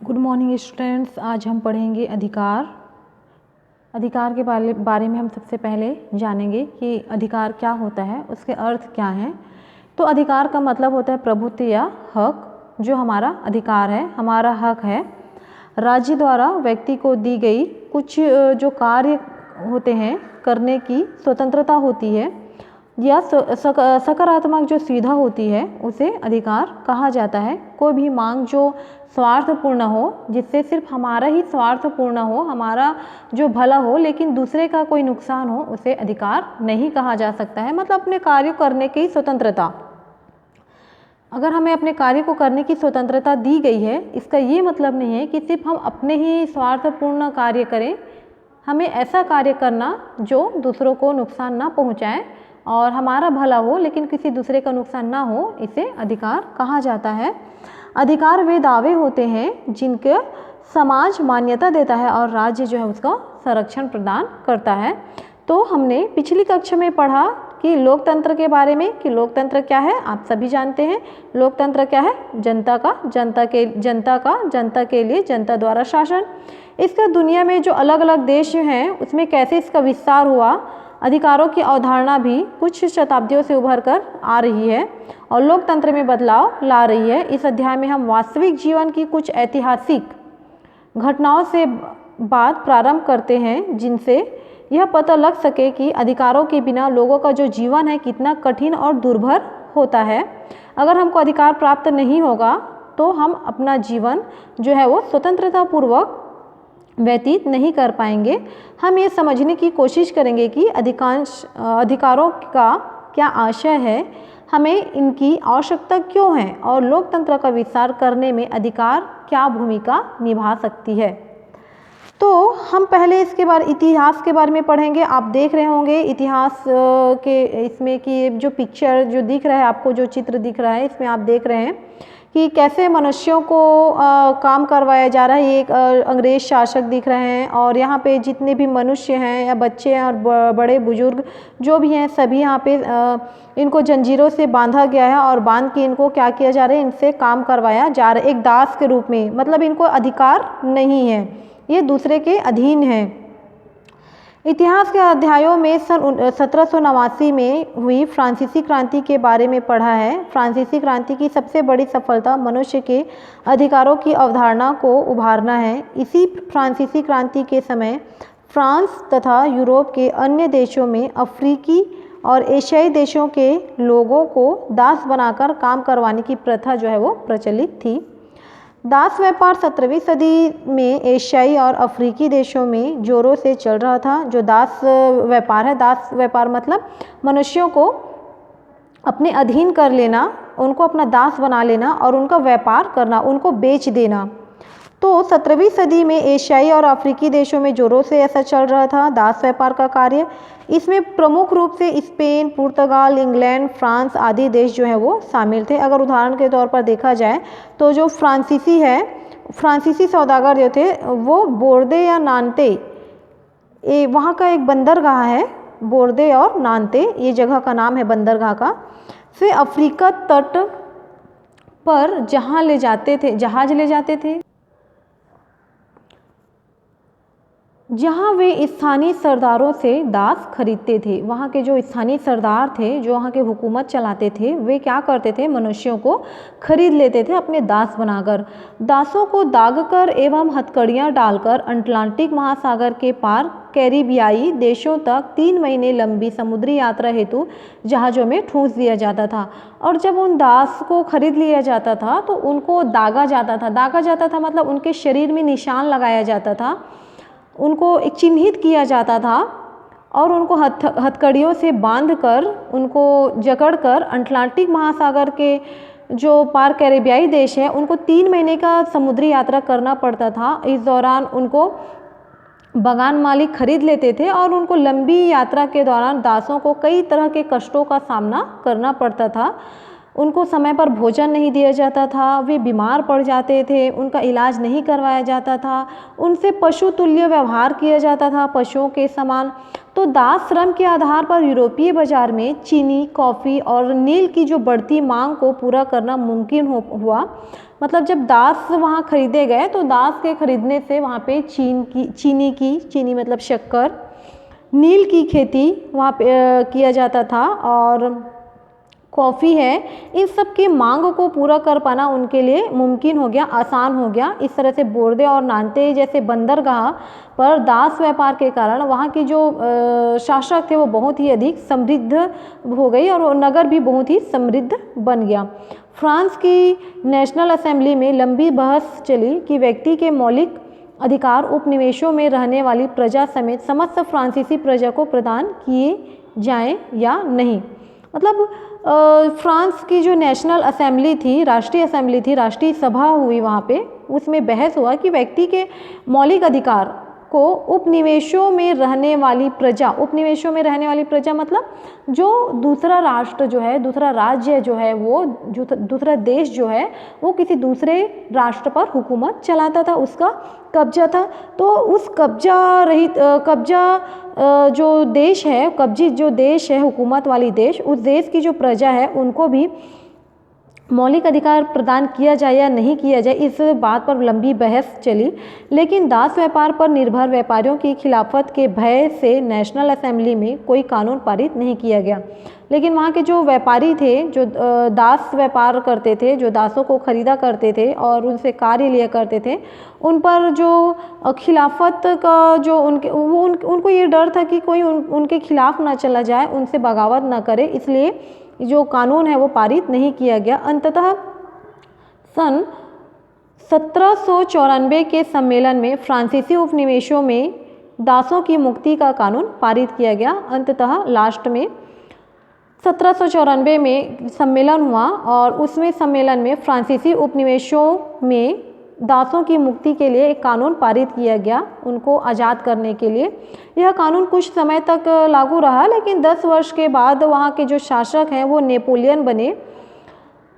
Good morning students. आज हम पढ़ेंगे अधिकार। अधिकार के बारे में हम सबसे पहले जानेंगे कि अधिकार क्या होता है, उसके अर्थ क्या हैं। तो अधिकार का मतलब होता है प्रभुत्व या हक। जो हमारा अधिकार है, हमारा हक है। राज्य द्वारा व्यक्ति को दी गई कुछ जो कार्य होते हैं करने की स्वतंत्रता होती है या सकारात्मक जो सुविधा होती है उसे अधिकार कहा जाता है। कोई भी मांग जो स्वार्थपूर्ण हो, जिससे सिर्फ हमारा ही स्वार्थपूर्ण हो, हमारा जो भला हो लेकिन दूसरे का कोई नुकसान हो, उसे अधिकार नहीं कहा जा सकता है। मतलब अपने कार्य करने की स्वतंत्रता। अगर हमें अपने कार्य को करने की स्वतंत्रता दी गई है, इसका ये मतलब नहीं है कि सिर्फ हम अपने ही स्वार्थपूर्ण कार्य करें। हमें ऐसा कार्य करना जो दूसरों को नुकसान ना पहुंचाए और हमारा भला हो लेकिन किसी दूसरे का नुकसान ना हो, इसे अधिकार कहा जाता है। अधिकार वे दावे होते हैं जिनके समाज मान्यता देता है और राज्य जो है उसका संरक्षण प्रदान करता है। तो हमने पिछली कक्षा में पढ़ा कि लोकतंत्र के बारे में, कि लोकतंत्र क्या है आप सभी जानते हैं। लोकतंत्र क्या है? जनता के लिए जनता द्वारा शासन। इसका दुनिया में जो अलग अलग देश हैं उसमें कैसे इसका विस्तार हुआ, अधिकारों की अवधारणा भी कुछ शताब्दियों से उभर कर आ रही है और लोकतंत्र में बदलाव ला रही है। इस अध्याय में हम वास्तविक जीवन की कुछ ऐतिहासिक घटनाओं से बात प्रारंभ करते हैं जिनसे यह पता लग सके कि अधिकारों के बिना लोगों का जो जीवन है कितना कठिन और दुर्भर होता है। अगर हमको अधिकार प्राप्त नहीं होगा तो हम अपना जीवन जो है वो स्वतंत्रतापूर्वक व्यतीत नहीं कर पाएंगे। हम ये समझने की कोशिश करेंगे कि अधिकारों का क्या आशय है, हमें इनकी आवश्यकता क्यों है और लोकतंत्र का विस्तार करने में अधिकार क्या भूमिका निभा सकती है। तो हम पहले इतिहास के बारे में पढ़ेंगे। आप देख रहे होंगे इतिहास के इसमें कि जो पिक्चर जो दिख रहा है आपको, जो चित्र दिख रहा है इसमें आप देख रहे हैं कि कैसे मनुष्यों को काम करवाया जा रहा है। ये एक अंग्रेज शासक दिख रहे हैं और यहाँ पे जितने भी मनुष्य हैं या बच्चे हैं और बड़े बुजुर्ग जो भी हैं सभी यहाँ पे इनको जंजीरों से बांधा गया है और बांध के इनको क्या किया जा रहा है, इनसे काम करवाया जा रहा है एक दास के रूप में। मतलब इनको अधिकार नहीं है, ये दूसरे के अधीन है। इतिहास के अध्यायों में सन 1789 में हुई फ्रांसीसी क्रांति के बारे में पढ़ा है। फ्रांसीसी क्रांति की सबसे बड़ी सफलता मनुष्य के अधिकारों की अवधारणा को उभारना है। इसी फ्रांसीसी क्रांति के समय फ्रांस तथा यूरोप के अन्य देशों में अफ्रीकी और एशियाई देशों के लोगों को दास बनाकर काम करवाने की प्रथा जो है वो प्रचलित थी। दास व्यापार 17वीं सदी में एशियाई और अफ्रीकी देशों में जोरों से चल रहा था। जो दास व्यापार है, दास व्यापार मतलब मनुष्यों को अपने अधीन कर लेना, उनको अपना दास बना लेना और उनका व्यापार करना, उनको बेच देना। तो 17वीं सदी में एशियाई और अफ्रीकी देशों में जोरों से ऐसा चल रहा था दास व्यापार का कार्य। इसमें प्रमुख रूप से स्पेन, पुर्तगाल, इंग्लैंड, फ्रांस आदि देश जो हैं वो शामिल थे। अगर उदाहरण के तौर पर देखा जाए तो जो फ्रांसीसी सौदागर जो थे वो बोर्दे या नानते, वहाँ का एक बंदरगाह है, बोर्दे और नानते ये जगह का नाम है बंदरगाह का, से अफ्रीका तट पर जहाज ले जाते थे जहाँ वे स्थानीय सरदारों से दास खरीदते थे। वहाँ के जो स्थानीय सरदार थे, जो वहाँ के हुकूमत चलाते थे, वे क्या करते थे, मनुष्यों को खरीद लेते थे अपने दास बनाकर। दासों को दागकर एवं हथकड़ियाँ डालकर अटलांटिक महासागर के पार कैरिबियाई देशों तक 3 महीने लंबी समुद्री यात्रा हेतु जहाज़ों में ठूंस दिया जाता था। और जब उन दास को खरीद लिया जाता था तो उनको दागा जाता था मतलब उनके शरीर में निशान लगाया जाता था, उनको एक चिन्हित किया जाता था और उनको हथकड़ियों से बांधकर, उनको जकड़कर अटलांटिक महासागर के जो पार कैरिबियाई देश है उनको 3 महीने का समुद्री यात्रा करना पड़ता था। इस दौरान उनको बगान मालिक खरीद लेते थे और उनको लंबी यात्रा के दौरान दासों को कई तरह के कष्टों का सामना करना पड़ता था। उनको समय पर भोजन नहीं दिया जाता था, वे बीमार पड़ जाते थे, उनका इलाज नहीं करवाया जाता था, उनसे पशु तुल्य व्यवहार किया जाता था, पशुओं के समान। तो दास श्रम के आधार पर यूरोपीय बाजार में चीनी, कॉफ़ी और नील की जो बढ़ती मांग को पूरा करना मुमकिन हुआ। मतलब जब दास वहाँ खरीदे गए तो दास के खरीदने से वहाँ पे चीनी मतलब शक्कर, नील की खेती वहाँ पे किया जाता था और कॉफ़ी है, इन सब की मांग को पूरा कर पाना उनके लिए मुमकिन हो गया, आसान हो गया। इस तरह से बोर्दे और नानते जैसे बंदरगाह पर दास व्यापार के कारण वहाँ की जो शासक थे वो बहुत ही अधिक समृद्ध हो गई और वो नगर भी बहुत ही समृद्ध बन गया। फ्रांस की नेशनल असेंबली में लंबी बहस चली कि व्यक्ति के मौलिक अधिकार उपनिवेशों में रहने वाली प्रजा समेत समस्त फ्रांसीसी प्रजा को प्रदान किए जाएं या नहीं। मतलब फ्रांस की जो नेशनल असेंबली थी, राष्ट्रीय असेंबली थी, राष्ट्रीय सभा हुई वहाँ पे, उसमें बहस हुआ कि व्यक्ति के मौलिक अधिकार को उपनिवेशों में रहने वाली प्रजा, उपनिवेशों में रहने वाली प्रजा मतलब जो दूसरा राष्ट्र जो है, दूसरा राज्य जो है, वो दूसरा देश जो है वो किसी दूसरे राष्ट्र पर हुकूमत चलाता था, उसका कब्जा था। तो उस कब्जा जो देश है, कब्जी जो देश है, हुकूमत वाली देश, उस देश की जो प्रजा है उनको भी मौलिक अधिकार प्रदान किया जाए या नहीं किया जाए, इस बात पर लंबी बहस चली। लेकिन दास व्यापार पर निर्भर व्यापारियों की खिलाफत के भय से नेशनल असेंबली में कोई कानून पारित नहीं किया गया। लेकिन वहाँ के जो व्यापारी थे, जो दास व्यापार करते थे, जो दासों को खरीदा करते थे और उनसे कार्य लिया करते थे, उन पर जो खिलाफत का जो उनको ये डर था कि कोई उनके खिलाफ ना चला जाए, उनसे बगावत ना करे, इसलिए जो कानून है वो पारित नहीं किया गया। अंततः सन 1794 के सम्मेलन में फ्रांसीसी उपनिवेशों में दासों की मुक्ति का कानून पारित किया गया। अंततः लास्ट में 1794 में सम्मेलन हुआ और उसमें सम्मेलन में फ्रांसीसी उपनिवेशों में दासों की मुक्ति के लिए एक कानून पारित किया गया, उनको आज़ाद करने के लिए। यह कानून कुछ समय तक लागू रहा, लेकिन 10 वर्ष के बाद वहाँ के जो शासक हैं वो नेपोलियन बने।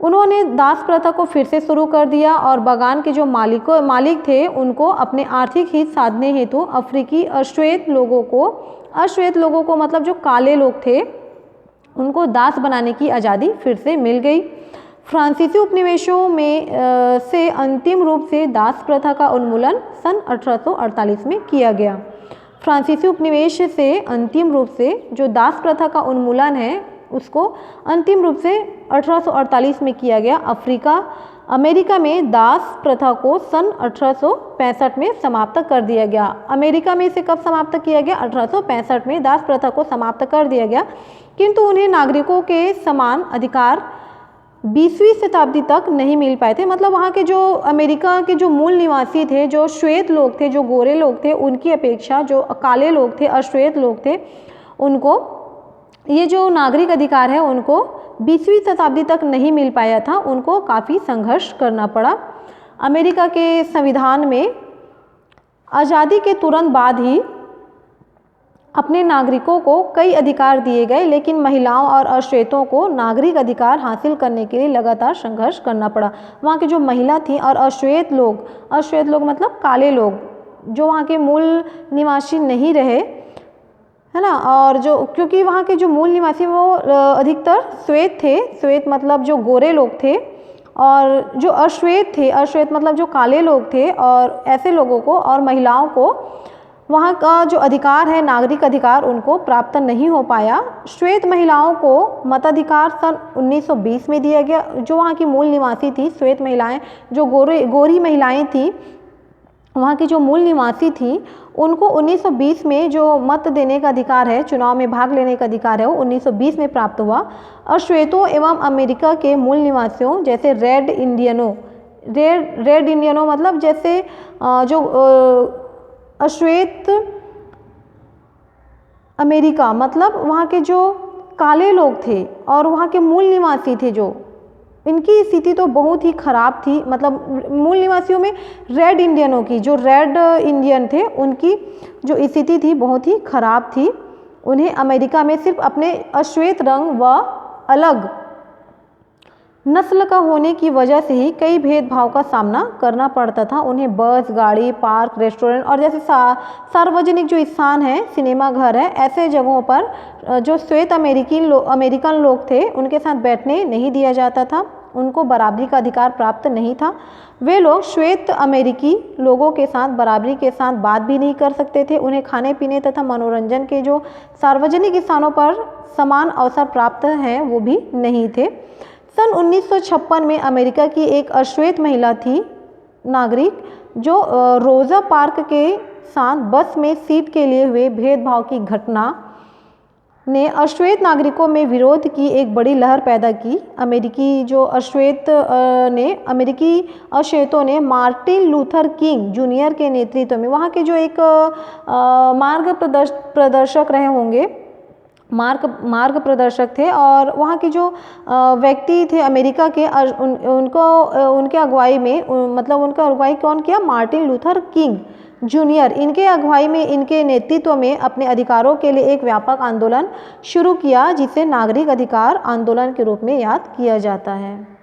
उन्होंने दास प्रथा को फिर से शुरू कर दिया और बागान के जो मालिक थे उनको अपने आर्थिक हित साधने हेतु अफ्रीकी अश्वेत लोगों को मतलब जो काले लोग थे उनको दास बनाने की आज़ादी फिर से मिल गई। फ्रांसीसी उपनिवेशों में से अंतिम रूप से दास प्रथा का उन्मूलन सन 1848 में किया गया। फ्रांसीसी उपनिवेश से अंतिम रूप से जो दास प्रथा का उन्मूलन है उसको अंतिम रूप से 1848 में किया गया। अमेरिका में दास प्रथा को सन 1865 में समाप्त कर दिया गया। अमेरिका में इसे कब समाप्त किया गया? 1865 में दास प्रथा को समाप्त कर दिया गया, किंतु उन्हें नागरिकों के समान अधिकार 20वीं शताब्दी तक नहीं मिल पाए थे। मतलब वहाँ के जो अमेरिका के जो मूल निवासी थे, जो श्वेत लोग थे, जो गोरे लोग थे, उनकी अपेक्षा जो काले लोग थे, अश्वेत लोग थे, उनको ये जो नागरिक अधिकार है उनको 20वीं शताब्दी तक नहीं मिल पाया था, उनको काफ़ी संघर्ष करना पड़ा। अमेरिका के संविधान में आज़ादी के तुरंत बाद ही अपने नागरिकों को कई अधिकार दिए गए, लेकिन महिलाओं और अश्वेतों को नागरिक अधिकार हासिल करने के लिए लगातार संघर्ष करना पड़ा। वहाँ के जो महिला थी और अश्वेत लोग मतलब काले लोग, जो वहाँ के मूल निवासी नहीं रहे, है ना, और जो क्योंकि वहाँ के जो मूल निवासी वो अधिकतर श्वेत थे, श्वेत मतलब जो गोरे लोग थे, और जो अश्वेत थे, अश्वेत मतलब जो काले लोग थे, और ऐसे लोगों को और महिलाओं को वहाँ का जो अधिकार है, नागरिक अधिकार, उनको प्राप्त नहीं हो पाया। श्वेत महिलाओं को मताधिकार सन 1920 में दिया गया। जो वहाँ की मूल निवासी थी, श्वेत महिलाएं, जो गोरी महिलाएं थी, वहाँ की जो मूल निवासी थी, उनको 1920 में जो मत देने का अधिकार है, चुनाव में भाग लेने का अधिकार है, वो 1920 में प्राप्त हुआ। अश्वेतों एवं अमेरिका के मूल निवासियों जैसे रेड इंडियनों मतलब जैसे जो अश्वेत अमेरिका मतलब वहाँ के जो काले लोग थे और वहाँ के मूल निवासी थे, जो इनकी स्थिति तो बहुत ही खराब थी। मतलब मूल निवासियों में रेड इंडियनों की, जो रेड इंडियन थे, उनकी जो स्थिति थी बहुत ही खराब थी। उन्हें अमेरिका में सिर्फ अपने अश्वेत रंग व अलग नस्ल का होने की वजह से ही कई भेदभाव का सामना करना पड़ता था। उन्हें बस, गाड़ी, पार्क, रेस्टोरेंट और जैसे सार्वजनिक जो स्थान है, सिनेमा घर है, ऐसे जगहों पर जो श्वेत अमेरिकन लोग थे उनके साथ बैठने नहीं दिया जाता था। उनको बराबरी का अधिकार प्राप्त नहीं था। वे लोग श्वेत अमेरिकी लोगों के साथ बराबरी के साथ बात भी नहीं कर सकते थे। उन्हें खाने पीने तथा मनोरंजन के जो सार्वजनिक स्थानों पर समान अवसर प्राप्त हैं वो भी नहीं थे। सन 1956 में अमेरिका की एक अश्वेत महिला थी नागरिक जो रोज़ा पार्क के साथ बस में सीट के लिए हुए भेदभाव की घटना ने अश्वेत नागरिकों में विरोध की एक बड़ी लहर पैदा की। अमेरिकी अश्वेतों ने मार्टिन लूथर किंग जूनियर के नेतृत्व में, वहाँ के जो एक मार्ग प्रदर्शक रहे होंगे, मार्ग प्रदर्शक थे, और वहाँ के जो व्यक्ति थे अमेरिका के, उनके अगुवाई में, मतलब उनका अगुवाई कौन किया? Martin Luther king junior. इनके अगुवाई में, इनके नेतृत्व में अपने अधिकारों के लिए एक व्यापक आंदोलन शुरू किया जिसे नागरिक अधिकार आंदोलन के रूप में याद किया जाता है।